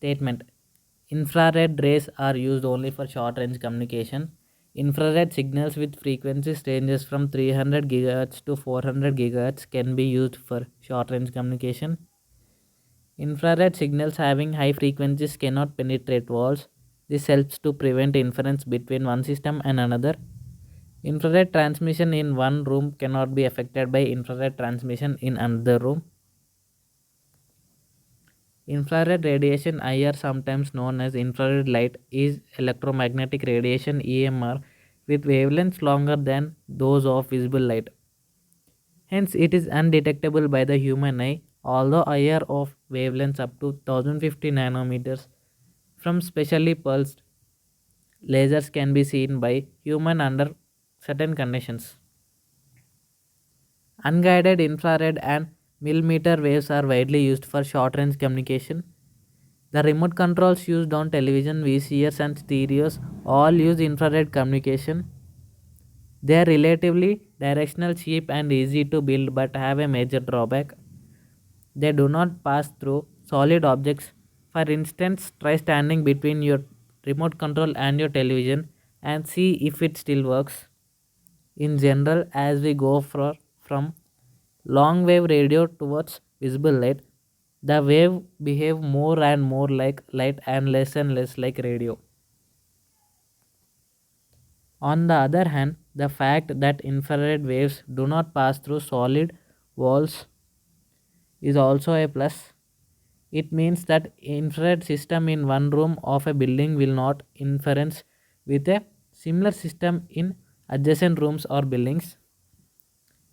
Statement: infrared rays are used only for short range communication. Infrared signals with frequencies ranges from 300 GHz to 400 GHz can be used for short range communication. Infrared signals having high frequencies cannot penetrate walls. This helps to prevent interference between one system and another. Infrared transmission in one room cannot be affected by infrared transmission in another room. Infrared radiation, IR, sometimes known as infrared light, is electromagnetic radiation EMR with wavelengths longer than those of visible light. Hence, it is undetectable by the human eye, although IR of wavelengths up to 1050 nanometers from specially pulsed lasers can be seen by human under certain conditions. Unguided infrared and millimeter waves are widely used for short range communication. The remote controls used on television, VCRs, and stereos all use infrared communication. They are relatively directional, cheap, and easy to build but have a major drawback. They do not pass through solid objects. For instance, try standing between your remote control and your television and see if it still works. In general, as we go from long wave radio towards visible light, the wave behave more and more like light and less like radio. On the other hand, the fact that infrared waves do not pass through solid walls is also a plus. It means that infrared system in one room of a building will not interference with a similar system in adjacent rooms or buildings.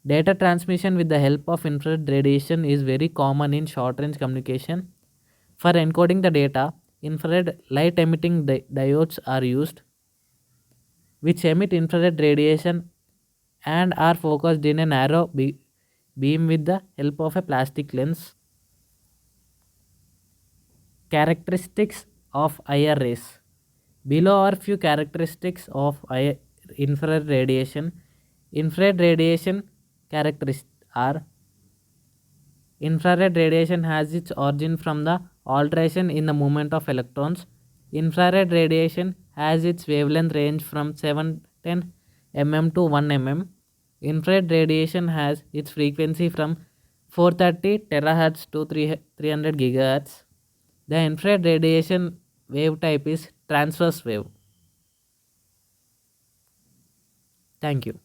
Data transmission with the help of infrared radiation is very common in short range communication. For encoding the data, infrared light emitting diodes are used, which emit infrared radiation and are focused in a narrow beam with the help of a plastic lens. Characteristics of IR rays. Below are few characteristics of infrared radiation. Infrared radiation characteristics are: infrared radiation has its origin from the alteration in the movement of electrons. Infrared radiation has its wavelength range from 710 mm to 1 mm. Infrared radiation has its frequency from 430 terahertz to 300 gigahertz. The infrared radiation wave type is transverse wave. Thank you.